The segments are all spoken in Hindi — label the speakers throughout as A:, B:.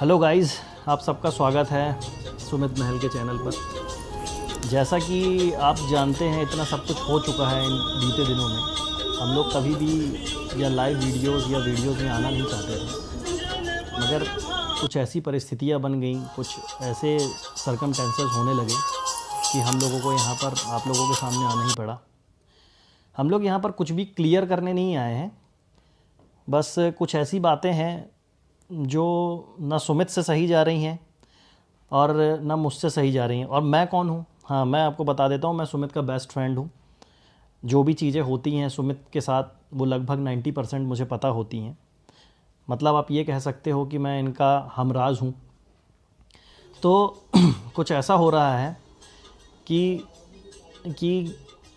A: हेलो गाइस, आप सबका स्वागत है सुमित महल के चैनल पर। जैसा कि आप जानते हैं, इतना सब कुछ हो चुका है इन बीते दिनों में। हम लोग कभी भी या लाइव वीडियोस में आना नहीं चाहते थे, मगर कुछ ऐसी परिस्थितियां बन गई, कुछ ऐसे सर्कमटेंसेस होने लगे कि हम लोगों को यहाँ पर आप लोगों के सामने आना ही पड़ा। हम लोग यहाँ पर कुछ भी क्लियर करने नहीं आए हैं, बस कुछ ऐसी बातें हैं जो ना सुमित से सही जा रही हैं और ना मुझसे सही जा रही हैं। और मैं कौन हूँ? हाँ, मैं आपको बता देता हूँ, मैं सुमित का बेस्ट फ्रेंड हूँ। जो भी चीज़ें होती हैं सुमित के साथ, वो लगभग 90% मुझे पता होती हैं। मतलब आप ये कह सकते हो कि मैं इनका हमराज हूँ। तो कुछ ऐसा हो रहा है कि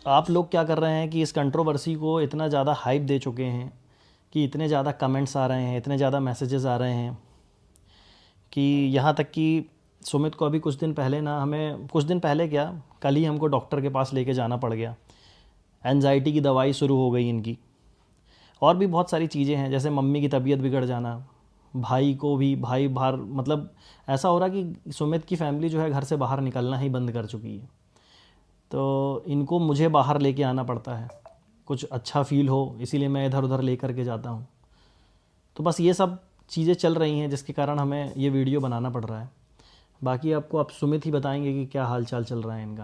A: आप लोग क्या कर रहे हैं कि इस कंट्रोवर्सी को इतना ज़्यादा हाइप दे चुके हैं कि इतने ज़्यादा कमेंट्स आ रहे हैं, इतने ज़्यादा मैसेजेस आ रहे हैं कि यहाँ तक कि सुमित को अभी कुछ दिन पहले क्या, कल ही हमको डॉक्टर के पास लेके जाना पड़ गया। एंजाइटी की दवाई शुरू हो गई इनकी। और भी बहुत सारी चीज़ें हैं, जैसे मम्मी की तबीयत बिगड़ जाना, भाई बाहर, मतलब ऐसा हो रहा कि सुमित की फैमिली जो है घर से बाहर निकलना ही बंद कर चुकी है। तो इनको मुझे बाहर लेके आना पड़ता है, कुछ अच्छा फील हो, इसीलिए मैं इधर उधर ले करके जाता हूँ। तो बस ये सब चीज़ें चल रही हैं जिसके कारण हमें ये वीडियो बनाना पड़ रहा है। बाकी आपको आप सुमित ही बताएंगे कि क्या हाल चाल चल रहा है इनका।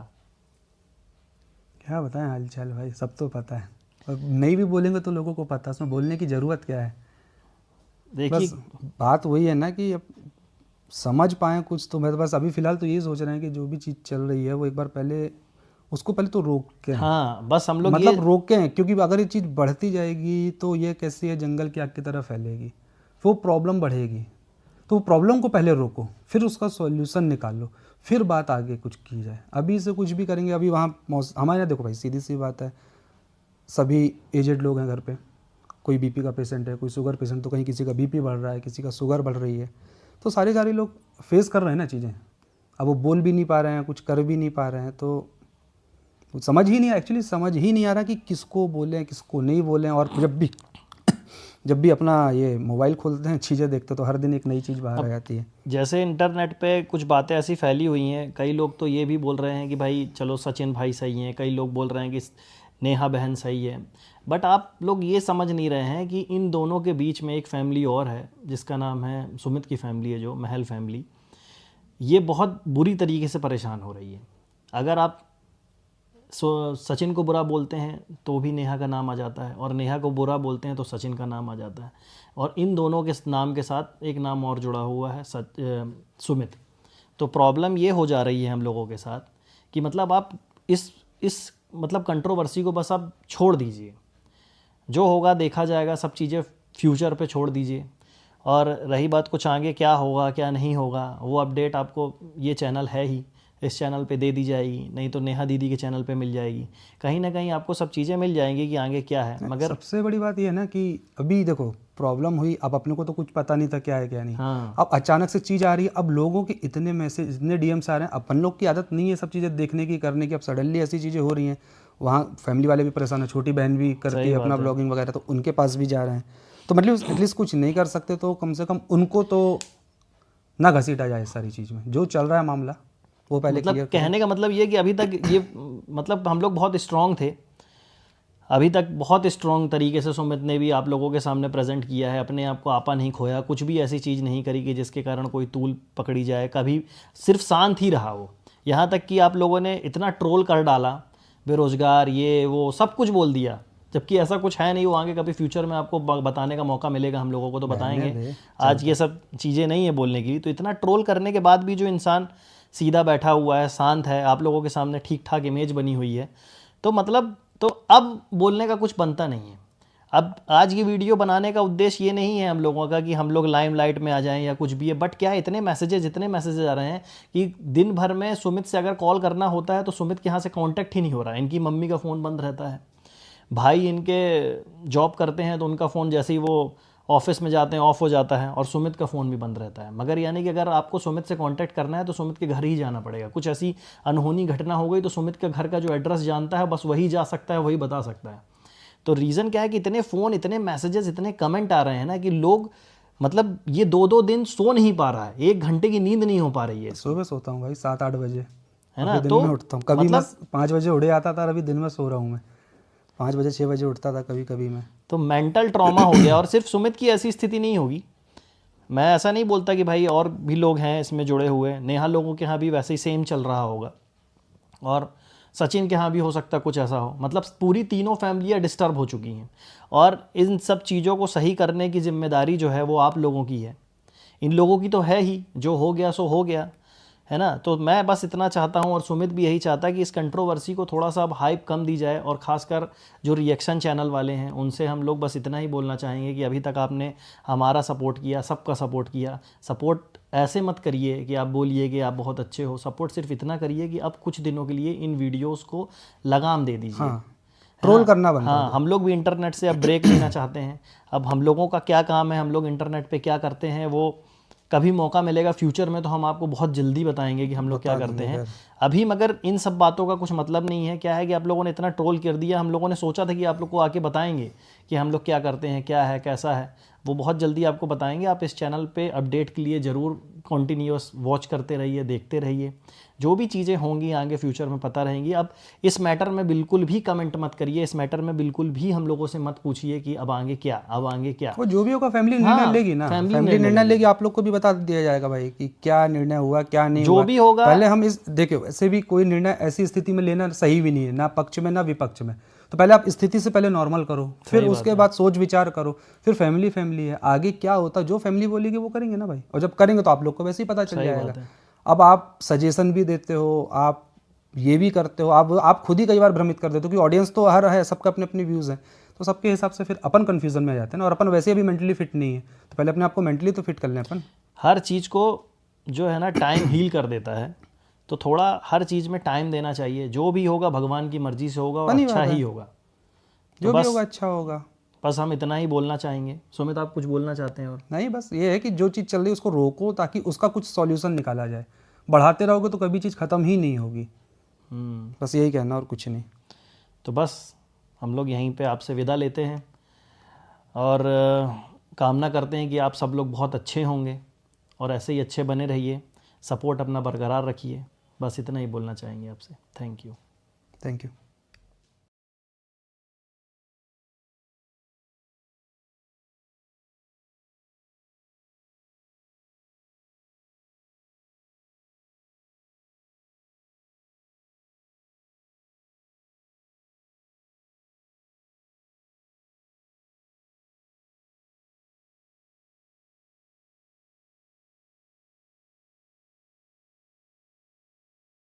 B: क्या बताएं हाल चाल भाई, सब तो पता है और नहीं भी बोलेंगे तो लोगों को पता है, उसमें बोलने की ज़रूरत क्या है।
A: देखिए,
B: बस बात वही है ना कि अब समझ पाएँ कुछ। तो मैं तो बस अभी फ़िलहाल तो यही सोच रहे हैं कि जो भी चीज़ चल रही है वो एक बार पहले उसको पहले तो रोक के हैं,
A: हाँ बस हम लोग ये
B: मतलब रोके हैं। क्योंकि अगर ये चीज़ बढ़ती जाएगी तो ये कैसे है, जंगल की आग की तरह फैलेगी, फिर वो प्रॉब्लम बढ़ेगी। तो प्रॉब्लम को पहले रोको, फिर उसका सॉल्यूशन निकालो, फिर बात आगे कुछ की जाए। अभी से कुछ भी करेंगे, अभी वहाँ हमारे यहाँ देखो भाई, सीधी सी बात है, सभी एजेड लोग हैं घर पे। कोई बीपी का पेशेंट है, कोई शुगर पेशेंट, तो कहीं किसी का बीपी बढ़ रहा है, किसी का शुगर बढ़ रही है। तो सारे लोग फेस कर रहे हैं ना चीज़ें। अब वो बोल भी नहीं पा रहे हैं, कुछ कर भी नहीं पा रहे हैं। तो वो समझ ही नहीं, एक्चुअली समझ ही नहीं आ रहा कि किसको बोलें किसको नहीं बोलें। और जब भी अपना ये मोबाइल खोलते हैं, चीज़ें देखते हैं, तो हर दिन एक नई चीज़ बाहर आ जाती है।
A: जैसे इंटरनेट पे कुछ बातें ऐसी फैली हुई हैं, कई लोग तो ये भी बोल रहे हैं कि भाई चलो सचिन भाई सही हैं, कई लोग बोल रहे हैं कि नेहा बहन सही है। बट आप लोग ये समझ नहीं रहे हैं कि इन दोनों के बीच में एक फैमिली और है जिसका नाम है सुमित की फैमिली है, जो महल फैमिली। ये बहुत बुरी तरीके से परेशान हो रही है। अगर आप सचिन को बुरा बोलते हैं तो भी नेहा का नाम आ जाता है, और नेहा को बुरा बोलते हैं तो सचिन का नाम आ जाता है, और इन दोनों के नाम के साथ एक नाम और जुड़ा हुआ है, सुमित। तो प्रॉब्लम ये हो जा रही है हम लोगों के साथ कि मतलब आप इस मतलब कंट्रोवर्सी को बस आप छोड़ दीजिए। जो होगा देखा जाएगा, सब चीज़ें फ्यूचर पे छोड़ दीजिए। और रही बात कुछ आगे क्या होगा क्या नहीं होगा, वो अपडेट आपको, ये चैनल है ही, इस चैनल पे दे दी जाएगी, नहीं तो नेहा दीदी के चैनल पे मिल जाएगी। कहीं ना कहीं आपको सब चीज़ें मिल जाएंगी कि आगे क्या है। मगर
B: सबसे बड़ी बात ये है ना कि अभी देखो प्रॉब्लम हुई, अब अपने को तो कुछ पता नहीं था क्या है क्या नहीं।
A: हाँ,
B: अब अचानक से चीज़ आ रही है, अब लोगों के इतने मैसेज, इतने डीएम्स आ रहे हैं। अपन लोग की आदत नहीं है सब चीज़ें देखने की, करने की। अब सडनली ऐसी चीज़ें हो रही हैं, वहाँ फैमिली वाले भी परेशान है, छोटी बहन भी करती
A: सही
B: है अपना
A: बात है।
B: ब्लॉगिंग वगैरह, तो उनके पास भी जा रहे हैं। तो मतलब एटलीस्ट कुछ नहीं कर सकते तो कम से कम उनको तो ना घसीटा जाए सारी चीज़ में। जो चल रहा है मामला वो पहले
A: मतलब
B: क्लियर करें।
A: कहने का मतलब ये कि अभी तक ये मतलब हम लोग बहुत स्ट्रांग थे, अभी तक बहुत स्ट्रॉन्ग तरीके से सुमित ने भी आप लोगों के सामने प्रेजेंट किया है, अपने आप को आपा नहीं खोया, कुछ भी ऐसी चीज़ नहीं करी कि जिसके कारण कोई तूल पकड़ी जाए। कभी सिर्फ शांत ही रहा वो। यहाँ तक कि आप लोगों ने इतना ट्रोल कर डाला, बेरोज़गार, ये वो सब कुछ बोल दिया, जबकि ऐसा कुछ है नहीं। वो आगे कभी फ्यूचर में आपको बताने का मौका मिलेगा हम लोगों को, तो
B: रहने
A: बताएंगे।
B: दे,
A: आज ये सब चीज़ें नहीं है बोलने की। तो इतना ट्रोल करने के बाद भी जो इंसान सीधा बैठा हुआ है, शांत है, आप लोगों के सामने ठीक ठाक इमेज बनी हुई है, तो मतलब तो अब बोलने का कुछ बनता नहीं है। अब आज की वीडियो बनाने का उद्देश्य ये नहीं है हम लोगों का कि हम लोग लाइमलाइट में आ जाएं या कुछ भी है। बट क्या है, इतने मैसेजेस आ रहे हैं कि दिन भर में सुमित से अगर कॉल करना होता है तो सुमित के यहाँ से कांटेक्ट ही नहीं हो रहा है। इनकी मम्मी का फ़ोन बंद रहता है, भाई इनके जॉब करते हैं तो उनका फ़ोन जैसे ही वो ऑफिस में जाते हैं ऑफ हो जाता है, और सुमित का फ़ोन भी बंद रहता है। मगर यानी कि अगर आपको सुमित से कांटेक्ट करना है तो सुमित के घर ही जाना पड़ेगा। कुछ ऐसी अनहोनी घटना हो गई तो सुमित के घर का जो एड्रेस जानता है बस वही जा सकता है, वही बता सकता है। तो रीज़न क्या है कि इतने फ़ोन, इतने मैसेजेस, इतने कमेंट आ रहे हैं ना कि लोग
B: मतलब
A: ये 2-2 दिन सो नहीं पा रहा है, 1 घंटे की नींद नहीं हो पा रही है।
B: सुबह सोता हूँ भाई 7-8 बजे,
A: है ना?
B: अभी दिन
A: तो
B: में उठता हूँ, कभी
A: मतलब
B: मैं 5 बजे उड़े आता था, अभी दिन में सो रहा हूँ मैं 5 बजे 6 बजे उठता था कभी कभी मैं।
A: तो मेंटल ट्रॉमा हो गया। और सिर्फ सुमित की ऐसी स्थिति नहीं होगी, मैं ऐसा नहीं बोलता कि भाई और भी लोग हैं इसमें जुड़े हुए, नेहा लोगों के यहाँ भी वैसे ही सेम चल रहा होगा, और सचिन के यहाँ भी हो सकता है कुछ ऐसा हो। मतलब पूरी तीनों फैमिलियाँ डिस्टर्ब हो चुकी हैं, और इन सब चीज़ों को सही करने की जिम्मेदारी जो है वो आप लोगों की है। इन लोगों की तो है ही, जो हो गया सो हो गया, है ना? तो मैं बस इतना चाहता हूँ, और सुमित भी यही चाहता है कि इस कंट्रोवर्सी को थोड़ा सा अब हाइप कम दी जाए, और ख़ासकर जो रिएक्शन चैनल वाले हैं उनसे हम लोग बस इतना ही बोलना चाहेंगे कि अभी तक आपने हमारा सपोर्ट किया, सबका सपोर्ट किया। सपोर्ट ऐसे मत करिए कि आप बोलिए कि आप बहुत अच्छे हो, सपोर्ट सिर्फ इतना करिए कि अब कुछ दिनों के लिए इन वीडियोज़ को लगाम दे दीजिए।
B: हाँ, ट्रोल करना बंद कर
A: हाँ,
B: दो।
A: हम लोग भी इंटरनेट से अब ब्रेक लेना चाहते हैं। अब हम लोगों का क्या काम है, हम लोग इंटरनेट पे क्या करते हैं, वो कभी मौका मिलेगा फ्यूचर में तो हम आपको बहुत जल्दी बताएंगे कि हम लोग क्या
B: बता
A: करते
B: देंगे
A: हैं।
B: खैर।
A: अभी मगर इन सब बातों का कुछ मतलब नहीं है। क्या है कि आप लोगों ने इतना ट्रोल कर दिया, हम लोगों ने सोचा था कि आप लोग को आके बताएंगे कि हम लोग क्या करते हैं, क्या है, कैसा है, वो बहुत जल्दी आपको बताएंगे। आप इस चैनल पे अपडेट के लिए ज़रूर कंटिन्यूअस वॉच करते रहिए, देखते रहिए। जो भी चीज़ें होंगी आगे फ्यूचर में पता रहेंगी। अब इस मैटर में बिल्कुल भी कमेंट मत करिए, इस मैटर में बिल्कुल भी हम लोगों से मत पूछिए कि अब आगे क्या, अब आगे क्या।
B: वो जो भी होगा फैमिली निर्णय
A: हाँ,
B: लेगी ना,
A: फैमिली
B: फैमिली
A: निर्णय
B: निर्णय
A: लेगी।
B: लेगी, आप लोग को भी बता दिया जाएगा भाई कि क्या निर्णय हुआ क्या नहीं
A: जो
B: हुआ।
A: भी होगा,
B: पहले हम इस देखिए, वैसे भी कोई निर्णय ऐसी स्थिति में लेना सही भी नहीं है, ना पक्ष में ना विपक्ष में। तो पहले आप स्थिति से पहले नॉर्मल करो, फिर
A: सही बात
B: उसके
A: है।
B: बाद सोच विचार करो, फिर फैमिली फैमिली है, आगे क्या होता जो फैमिली बोलेगी वो करेंगे ना भाई, और जब करेंगे तो आप लोग को वैसे ही पता चल
A: सही
B: जाएगा।
A: बात है।
B: अब आप सजेशन भी देते हो, आप ये भी करते हो, आप खुद ही कई बार भ्रमित कर देते हो, क्योंकि ऑडियंस तो हर है, सबका अपने अपने व्यूज़ हैं, तो सबके हिसाब से फिर अपन कंफ्यूजन में आ जाते हैं ना, और अपन वैसे अभी मेंटली फिट नहीं है, तो पहले अपने आप को मेंटली तो फिट कर लें अपन।
A: हर चीज़ को जो है ना टाइम हील कर देता है, तो थोड़ा हर चीज़ में टाइम देना चाहिए। जो भी होगा भगवान की मर्जी से होगा, और
B: फनी
A: अच्छा
B: बात है,
A: ही होगा। तो
B: जो भी
A: बस
B: होगा अच्छा होगा।
A: बस हम इतना ही बोलना चाहेंगे। सुमित, आप कुछ बोलना चाहते हैं? और
B: नहीं, बस ये है कि जो चीज़ चल रही है उसको रोको, ताकि उसका कुछ सॉल्यूशन निकाला जाए। बढ़ाते रहोगे तो कभी चीज़ ख़त्म ही नहीं होगी। बस यही कहना और कुछ नहीं।
A: तो बस हम लोग यहीं पे आपसे विदा लेते हैं, और कामना करते हैं कि आप सब लोग बहुत अच्छे होंगे, और ऐसे ही अच्छे बने रहिए, सपोर्ट अपना बरकरार रखिए। बस इतना ही बोलना चाहेंगे आपसे। Thank you.
B: Thank you.